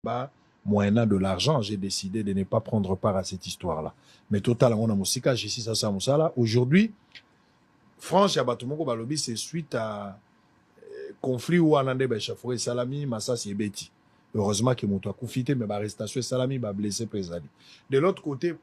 bah, moyennant de l'argent, j'ai décidé de ne pas prendre part à cette histoire-là. Mais total, on a musique, j'ai ici, ça, là. Aujourd'hui, France, Yabatumoko Balobi, c'est suite à conflit où on a des échafaudés Salami, Massas et Betty. Heureusement que Moutou a confité, mais l'arrestation Salami va blesser Prézali. De l'autre côté,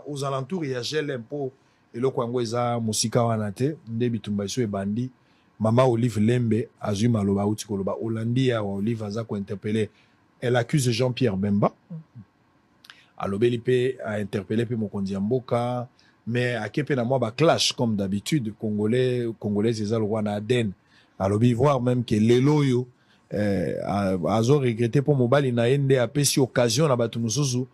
aux alentours, il y a gel impôt et le Kwangweza, Musika Wanate, Ndebitumbaïso et Bandi, Mama Olive Lembe, Azuma Loba Utikoloba, Hollandia, Olive Azako interpellé. Elle accuse Jean-Pierre Bemba. Alobelipe a interpellé Mokondi Mboka, mais à Kepe na moi clash comme d'habitude Congolais c'est ça le roi na Aden. Alobi voir même que Leloyo azo regretté pour mobile na ende a pesi occasion na batu mususu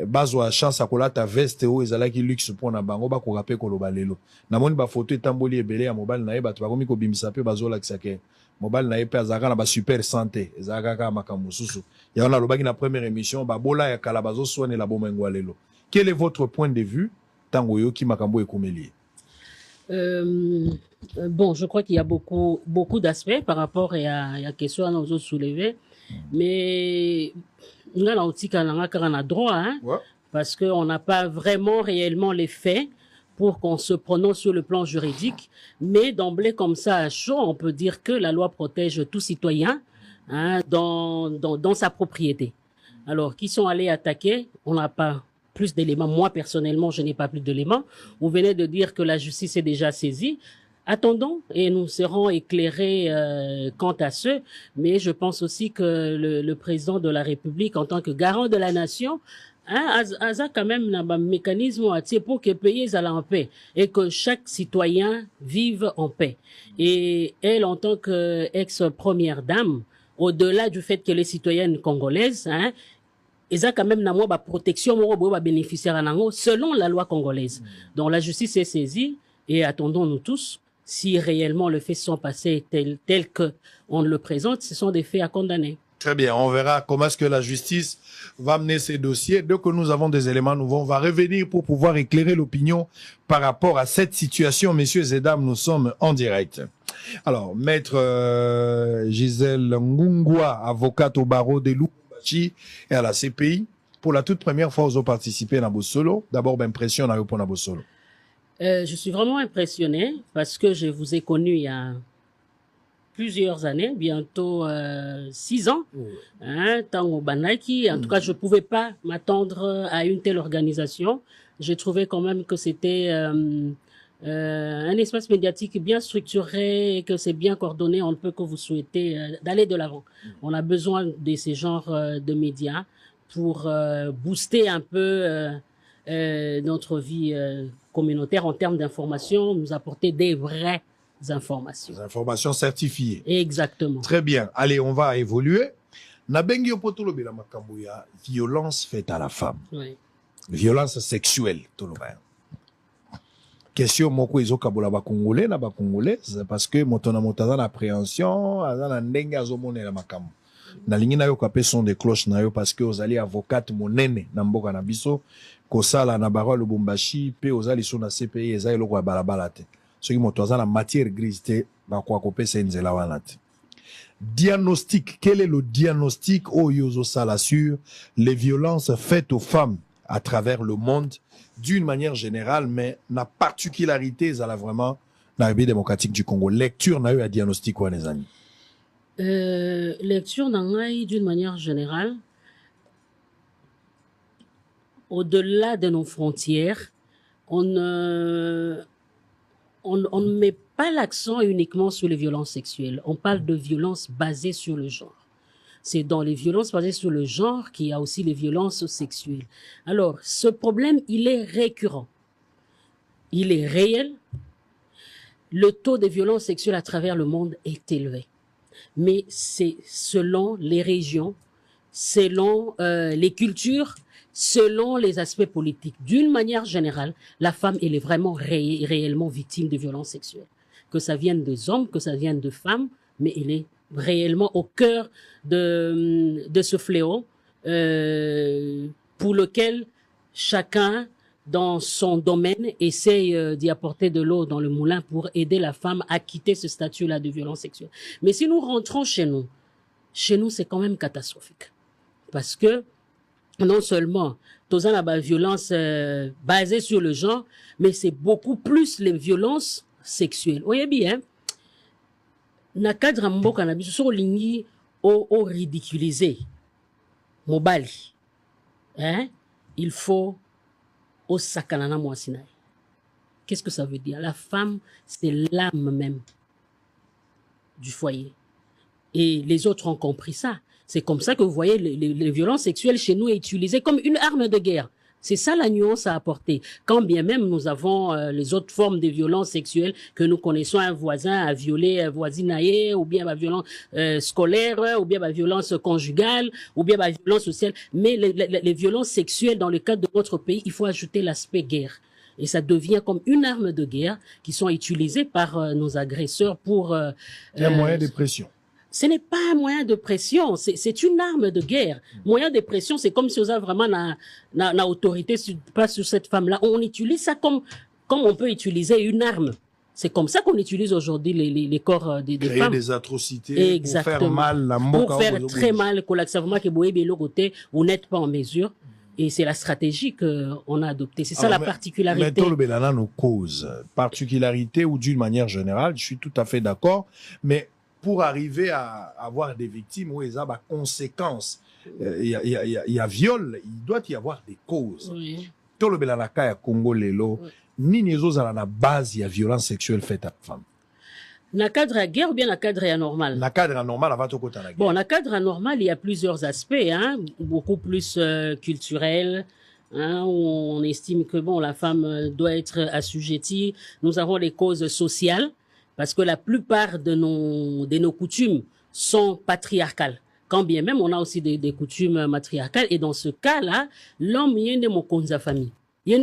bazwa chance akolata veste o ezalaki luxe pour na bango ba ko rappeler ko loba lelo. Na moni ba photo etamboli ebele ya mobile na ye batu bakomi ko bimisa pe bazola kisake. Mobile na yepe azaka na ba super santé ezaka ka makamususu ya on a lobaki na première émission ba bola ya kalabazo soane la bomengwa lelo. Quel est votre point de vue tango yoki makambo ekomeli? Bon, je crois qu'il y a beaucoup d'aspects par rapport à la question à nous soulever, mais on a droit, hein, ouais. Parce qu'on n'a pas vraiment réellement les faits pour qu'on se prononce sur le plan juridique, mais d'emblée comme ça à chaud, on peut dire que la loi protège tout citoyen, hein, dans sa propriété. Alors, qui sont allés attaquer, on n'a pas plus d'éléments. Moi, personnellement, je n'ai pas plus d'éléments. Vous venez de dire que la justice est déjà saisie. Attendons et nous serons éclairés quant à ce. Mais je pense aussi que le président de la République, en tant que garant de la nation, hein, a quand même un mécanisme pour que les pays aillent en paix et que chaque citoyen vive en paix. Et elle, en tant qu'ex-première dame, au-delà du fait que les citoyennes congolaises, hein, ils ont quand même la protection bénéficiaire selon la loi congolaise. Donc la justice est saisie et attendons-nous tous si réellement les faits sont passés tels que on le présente, ce sont des faits à condamner. Très bien, on verra comment est-ce que la justice va mener ces dossiers. Dès que nous avons des éléments nouveaux, on va revenir pour pouvoir éclairer l'opinion par rapport à cette situation. Messieurs et dames, nous sommes en direct. Alors, maître Gisèle Ngungwa, avocate au barreau de Lubumbashi et à la CPI, pour la toute première fois, vous avez participé à Nabosolo. D'abord, impression pour Nabosolo. Je suis vraiment impressionné parce que je vous ai connu il y a plusieurs années, bientôt 6 ans, hein, Tango Banaki. En tout cas, je ne pouvais pas m'attendre à une telle organisation. J'ai trouvé quand même que c'était un espace médiatique bien structuré et que c'est bien coordonné. On ne peut que vous souhaiter d'aller de l'avant. On a besoin de ces genres de médias pour booster un peu notre vie communautaire en termes d'information, nous apporter des vraies informations. Des informations certifiées. Exactement. Très bien. Allez, on va évoluer. Nabengi opotolo bila makambuya, violence faite à la femme. Oui. Violence sexuelle, tout le monde. Question moko izoka bola ba congolais na ba congolaise parce que motona motaza na appréhension, azana ndenge azomona la makambo. Na lingi na yo kapé son des cloches na yo parce que ozali avocate monene na mboka na biso kosala na barua Lubumbashi pe ozali so na CPI ezali loko ya balabala te. Ce qui motoza na matière grise te ba kwa kopesa nzela wana te. Diagnostic, quel est le diagnostic au yozo sala sur les violences faites aux femmes à travers le monde d'une manière générale, mais la particularité ça là vraiment la République démocratique du Congo. Lecture na eu à diagnostic ou les amis. Lecture d'une manière générale, au-delà de nos frontières, on ne met pas l'accent uniquement sur les violences sexuelles. On parle de violences basées sur le genre. C'est dans les violences basées sur le genre qu'il y a aussi les violences sexuelles. Alors, ce problème, il est récurrent. Il est réel. Le taux de violences sexuelles à travers le monde est élevé. Mais c'est selon les régions, selon les cultures, selon les aspects politiques. D'une manière générale, la femme, elle est vraiment réellement victime de violences sexuelles. Que ça vienne des hommes, que ça vienne de femmes, mais elle est réellement au cœur de ce fléau pour lequel chacun, dans son domaine, essaye d'y apporter de l'eau dans le moulin pour aider la femme à quitter ce statut-là de violence sexuelle. Mais si nous rentrons chez nous, c'est quand même catastrophique. parce que non seulement tous la violence basée sur le genre, mais c'est beaucoup plus les violences sexuelles. Voyez bien, na cadre mboka na biso so lingi o ridiculiser mobali, hein, il faut au sakanana mwasinaï. Qu'est-ce que ça veut dire? La femme, c'est l'âme même du foyer. Et les autres ont compris ça. C'est comme ça que vous voyez les violences sexuelles chez nous utilisées comme une arme de guerre. C'est ça la nuance à apporter. Quand bien même nous avons les autres formes de violences sexuelles que nous connaissons, un voisin a violé un voisinaillé, ou bien la violence scolaire, ou bien la violence conjugale, ou bien la violence sociale. Mais les violences sexuelles dans le cadre de notre pays, il faut ajouter l'aspect guerre. Et ça devient comme une arme de guerre qui sont utilisées par nos agresseurs pour... C'est un moyen de pression. Ce n'est pas un moyen de pression, c'est une arme de guerre. Moyen de pression, c'est comme si on a vraiment na autorité pas sur cette femme-là. On utilise ça comme on peut utiliser une arme. C'est comme ça qu'on utilise aujourd'hui les corps des femmes. Créer des atrocités. Exactement. Pour faire mal la mboka. Pour faire très mal, que vous n'êtes pas en mesure. Et c'est la stratégie qu'on a adoptée. C'est ça la particularité. Mais tout le Bénana nos causes. Particularité ou d'une manière générale, je suis tout à fait d'accord. Mais pour arriver à avoir des victimes où il y a des conséquences, il y a viol, il doit y avoir des causes. Tout le Bénana à Congo Lelo, ni les autres à la base, il y a violence sexuelle faite à la femme. Na cadre à guerre ou bien na cadre anormal? Na cadre anormal avant tout côté la guerre. Bon, na cadre anormal, il y a plusieurs aspects, hein, beaucoup plus culturels, hein, où on estime que bon, la femme doit être assujettie. Nous avons les causes sociales, parce que la plupart de nos coutumes sont patriarcales. Quand bien même, on a aussi des coutumes matriarcales, et dans ce cas-là, l'homme y est de mon konza famille. C'est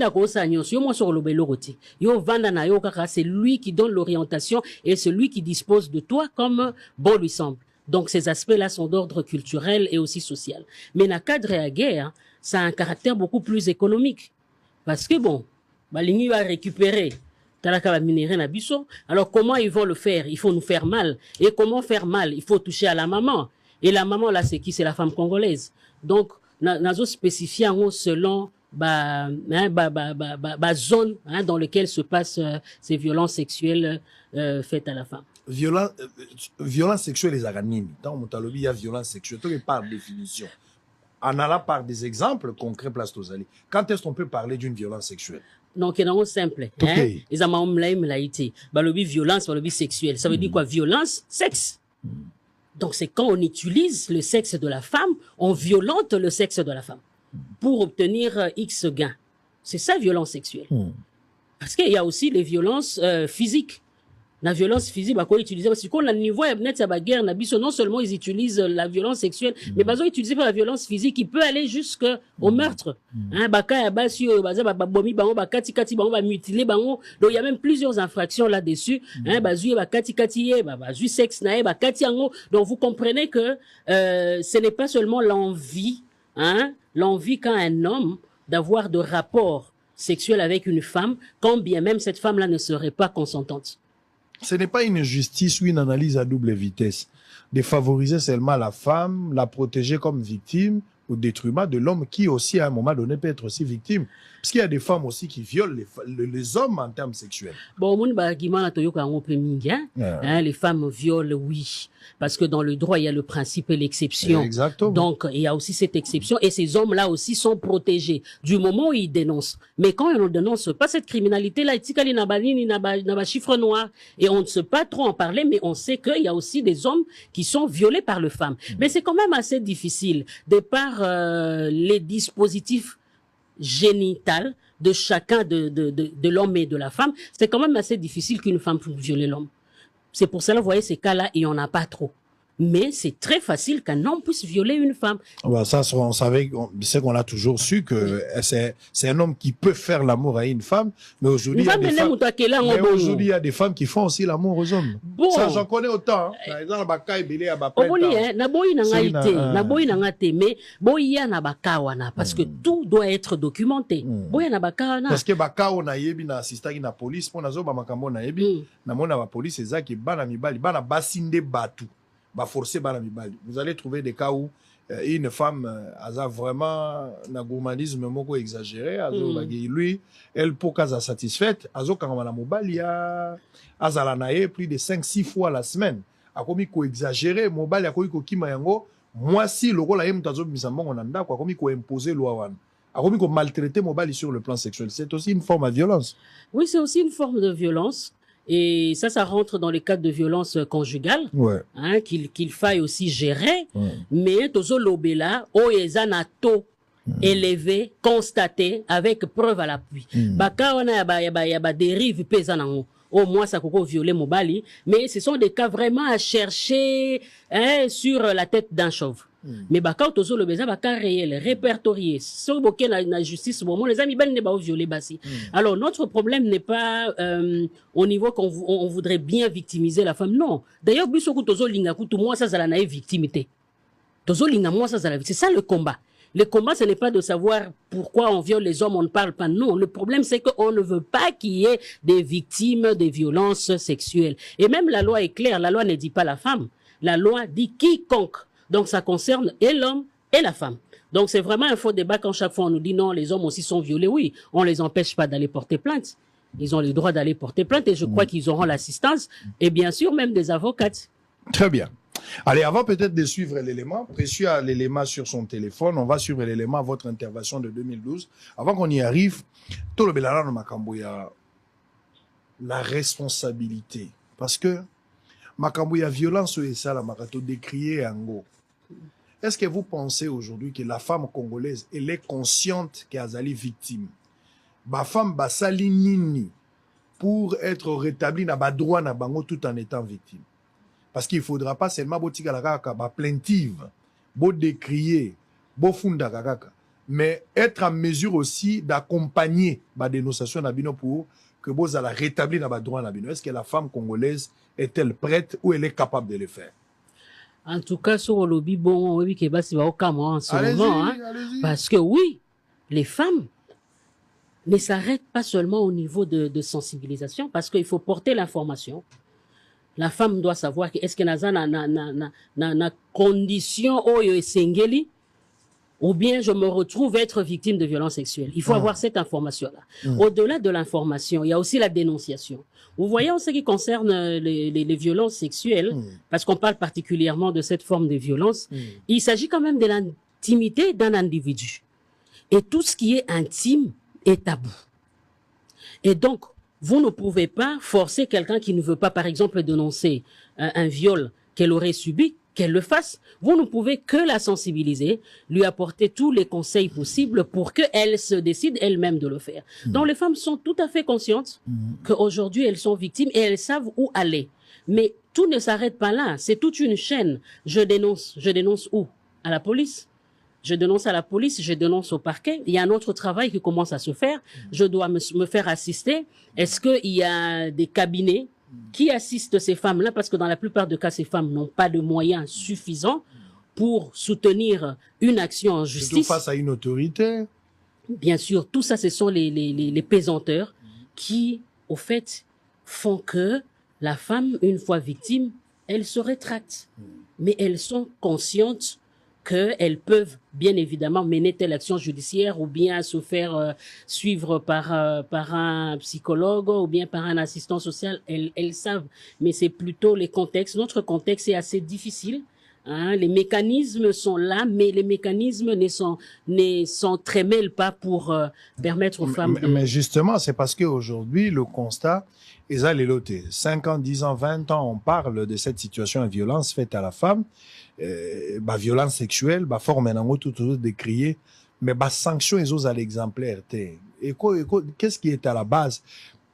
lui qui donne l'orientation et c'est lui qui dispose de toi comme bon lui semble. Donc ces aspects-là sont d'ordre culturel et aussi social. Mais dans le cadre de la guerre, ça a un caractère beaucoup plus économique. Parce que bon, l'Union va récupérer. Alors comment ils vont le faire? Il faut nous faire mal. Et comment faire mal? Il faut toucher à la maman. Et la maman là, c'est qui? C'est la femme congolaise. Donc, nous avons spécifié selon zone dans lequel se passent ces violences sexuelles faites à la femme. Violence sexuelle les aranimi. Dans mon talobi, il y a violence sexuelle. Tout est par définition. En allant par des exemples concrets, place Tozali. Quand est-ce qu'on peut parler d'une violence sexuelle? Donc, c'est simple. Okay. Ils ont violence, sexuelle. Ça veut dire quoi? Violence, sexe. Donc, c'est quand on utilise le sexe de la femme, on violente le sexe de la femme pour obtenir X gains. C'est ça, violence sexuelle. Parce qu'il y a aussi les violences physiques. La violence physique, bah, quoi utiliser? Parce qu'on a niveau net la guerre, non seulement ils utilisent la violence sexuelle, mais ils utilisent pas la violence physique, qui peut aller jusqu'au meurtre. Hein, donc il y a même plusieurs infractions là-dessus. Donc vous comprenez que ce n'est pas seulement l'envie, hein, l'envie qu'a un homme d'avoir de rapports sexuels avec une femme, quand bien même cette femme-là ne serait pas consentante. Ce n'est pas une justice ou une analyse à double vitesse de favoriser seulement la femme, la protéger comme victime au détriment de l'homme qui aussi à un moment donné peut être aussi victime. Parce qu'il y a des femmes aussi qui violent les hommes en termes sexuels. Bon, les femmes violent, oui. Parce que dans le droit, il y a le principe et l'exception. Exactement. Donc, il y a aussi cette exception. Et ces hommes-là aussi sont protégés du moment où ils dénoncent. Mais quand ils ne dénoncent pas cette criminalité-là, il y a chiffre noir. Et on ne sait pas trop en parler, mais on sait qu'il y a aussi des hommes qui sont violés par les femmes. Mais c'est quand même assez difficile de par les dispositifs génital de chacun de l'homme et de la femme, c'est quand même assez difficile qu'une femme puisse violer l'homme. C'est pour cela, vous voyez, ces cas-là, il n'y en a pas trop. Mais c'est très facile qu'un homme puisse violer une femme. Bah ça, on savait, c'est qu'on a toujours su que c'est un homme qui peut faire l'amour à une femme, mais aujourd'hui, il y a des femmes qui font aussi l'amour aux hommes. Bon. Ça, j'en connais autant. Par exemple, parce que tout doit être documenté. Parce que Bakao na yebi na assistant na police, pour nazo ba makambo na yebi, na mona ba police ezaki bana mibali, bana basinde batu. Vous allez trouver des cas où une femme a vraiment un gourmandisme moko exagéré, lui elle pour qu'elle satisfaite azo quand la mobile a azala nae plus de 5-6 fois la semaine akomi ko exagéré mobile akomi ko kima yango moi si le rôle aime tazo bisamba on anda ko akomi ko imposer loi wan akomi ko maltraiter mobile sur le plan sexuel, c'est aussi une forme de violence. Oui, c'est aussi une forme de violence. Et ça rentre dans les cadres de violence conjugale, ouais. Hein, qu'il faille aussi gérer. Ouais. Mais tozo lobela, o ezana to élevé, constaté, avec preuve à l'appui. Baka on a yaba dérive pesanango. Au moins ça coco violer mobali, mais ce sont des cas vraiment à chercher sur la tête d'un chauve. Mais baka tozo le beza baka réel répertorié so boké la justice bon les amis ben ne ba violer basi. Alors notre problème n'est pas au niveau qu'on voudrait bien victimiser la femme, non. D'ailleurs biso ku tozo linga ku tout moi ça la naïve victimité. Tozo linga moi ça la c'est ça le combat. Le combat, ce n'est pas de savoir pourquoi on viole les hommes, on ne parle pas. Non, le problème, c'est qu'on ne veut pas qu'il y ait des victimes des violences sexuelles. Et même la loi est claire, la loi ne dit pas la femme. La loi dit quiconque. Donc ça concerne et l'homme et la femme. Donc c'est vraiment un faux débat quand chaque fois on nous dit non, les hommes aussi sont violés. Oui, on les empêche pas d'aller porter plainte. Ils ont le droit d'aller porter plainte et je crois qu'ils auront l'assistance et bien sûr même des avocates. Très bien. Allez, avant peut-être de suivre l'élément, Précieux a l'élément sur son téléphone, on va suivre l'élément, votre intervention de 2012. Avant qu'on y arrive, tout le belala no makambo ya la responsabilité. Parce que makambo ya violence et ça, la marato décrié en est-ce que vous pensez aujourd'hui que la femme congolaise, elle est consciente qu'elle est victime? Ba femme basali nini pour être rétablie na ba droit na bango tout en étant victime? Parce qu'il ne faudra pas seulement botika la kaka ba plaintive, bo décrier, bo funda kaka, mais être en mesure aussi d'accompagner ba dénonciation na bino pour que bo za la rétablir na ba droit na bino. Est-ce que la femme congolaise est-elle prête ou elle est capable de le faire? En tout cas, sur le lobby, bon, oui, que bah, c'est pas au cas, moi, en ce moment, hein, parce que oui, les femmes ne s'arrêtent pas seulement au niveau de sensibilisation, parce qu'il faut porter l'information. La femme doit savoir que est-ce que na condition oyo esengeli ou bien je me retrouve être victime de violences sexuelles. Il faut avoir cette information-là. Au-delà de l'information, il y a aussi la dénonciation. Vous voyez, en ce qui concerne les violences sexuelles, parce qu'on parle particulièrement de cette forme de violence, il s'agit quand même de l'intimité d'un individu. Et tout ce qui est intime est tabou. Et donc, vous ne pouvez pas forcer quelqu'un qui ne veut pas, par exemple, dénoncer un viol qu'elle aurait subi, qu'elle le fasse. Vous ne pouvez que la sensibiliser, lui apporter tous les conseils possibles pour qu'elle se décide elle-même de le faire. Donc les femmes sont tout à fait conscientes qu'aujourd'hui elles sont victimes et elles savent où aller. Mais tout ne s'arrête pas là, c'est toute une chaîne. Je dénonce où? À la police. Je dénonce à la police, je dénonce au parquet. Il y a un autre travail qui commence à se faire. Je dois me faire assister. Est-ce qu'il y a des cabinets qui assistent ces femmes-là? Parce que dans la plupart des cas, ces femmes n'ont pas de moyens suffisants pour soutenir une action en justice. Surtout face à une autorité. Bien sûr, tout ça, ce sont les pesanteurs qui, au fait, font que la femme, une fois victime, elle se rétracte. Mais elles sont conscientes qu'elles peuvent bien évidemment mener telle action judiciaire ou bien se faire suivre par un psychologue ou bien par un assistant social. Elles savent, mais c'est plutôt les contextes. Notre contexte est assez difficile. Hein, les mécanismes sont là, mais les mécanismes ne s'entremêlent pas pour permettre aux femmes de... Mais justement, c'est parce qu'aujourd'hui, le constat, ils ont les lotés. 5 ans, 10 ans, 20 ans, on parle de cette situation de violence faite à la femme, violence sexuelle, forme tout décrié, mais sanction, ils ont à l'exemplaire. Et qu'est-ce qui est à la base?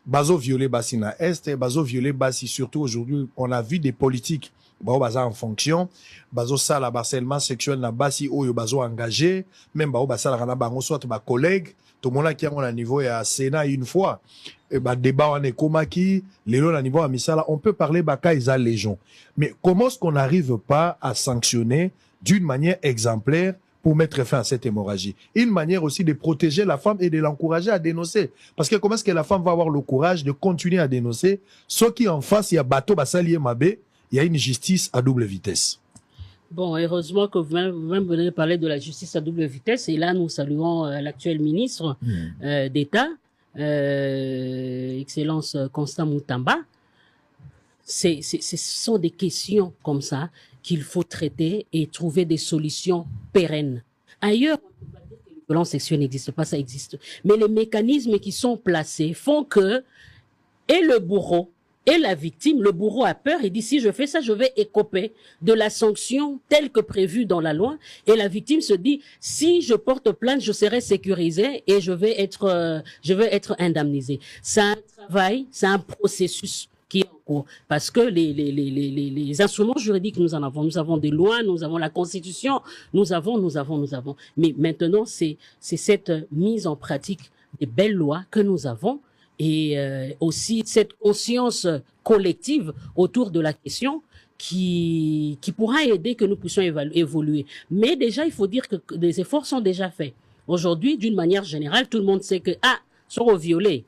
Bazo violé basina est, bazo violé basi, surtout aujourd'hui, on a vu des politiques en fonction, bazo ça la harcèlement sexuel na basi oyo bazo engagé, même basa la rana bango soit ba collègue, tout le monde qui a un niveau à Sénat une fois, et débat on est komaki, lelo na niveau à misala, on peut parler baka isa légion. Mais comment est-ce qu'on n'arrive pas à sanctionner d'une manière exemplaire pour mettre fin à cette hémorragie? Une manière aussi de protéger la femme et de l'encourager à dénoncer. Parce que comment est-ce que la femme va avoir le courage de continuer à dénoncer? Ceux qui en face, il y a bateau basalié mabé, il y a une justice à double vitesse. Bon, heureusement que vous-même venez de parler de la justice à double vitesse. Et là, nous saluons l'actuel ministre d'État, Excellence Constant Moutamba. Ce sont des questions comme ça qu'il faut traiter et trouver des solutions pérennes. Ailleurs, les violences sexuelles n'existent pas, ça existe. Mais les mécanismes qui sont placés font que, et le bourreau, et la victime, le bourreau a peur et dit si je fais ça, je vais écoper de la sanction telle que prévue dans la loi. Et la victime se dit si je porte plainte, je serai sécurisée et je vais être indemnisée. C'est un travail, c'est un processus qui est en cours parce que les instruments juridiques nous avons des lois, nous avons la Constitution, nous avons. Mais maintenant c'est cette mise en pratique des belles lois que nous avons. Et aussi cette conscience collective autour de la question qui pourra aider que nous puissions évoluer. Mais déjà, il faut dire que des efforts sont déjà faits. Aujourd'hui, d'une manière générale, tout le monde sait que, sont violés.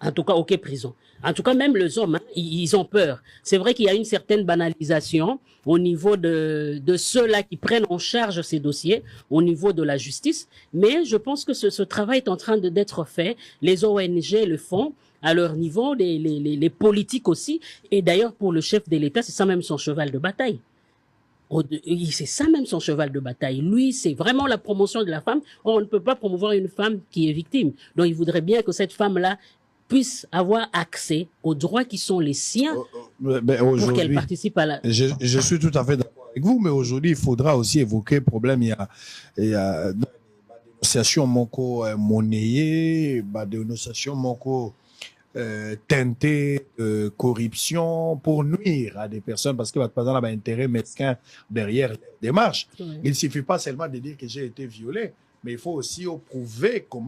En tout cas, ok, prison. En tout cas, même les hommes, ils ont peur. C'est vrai qu'il y a une certaine banalisation au niveau de ceux-là qui prennent en charge ces dossiers, au niveau de la justice. Mais je pense que ce travail est en train d'être fait. Les ONG le font à leur niveau, les politiques aussi. Et d'ailleurs, pour le chef de l'État, c'est ça même son cheval de bataille. C'est ça même son cheval de bataille. Lui, c'est vraiment la promotion de la femme. Or, on ne peut pas promouvoir une femme qui est victime. Donc, il voudrait bien que cette femme-là puisse avoir accès aux droits qui sont les siens pour qu'elle participe à la... Je suis tout à fait d'accord avec vous, mais aujourd'hui, il faudra aussi évoquer le problème. Il y a des dénonciations moko monnayées, des dénonciations moko teintées de corruption pour nuire à des personnes parce que par exemple, intérêt mesquin derrière les démarches. Il ne suffit pas seulement de dire que j'ai été violé, mais il faut aussi prouver comment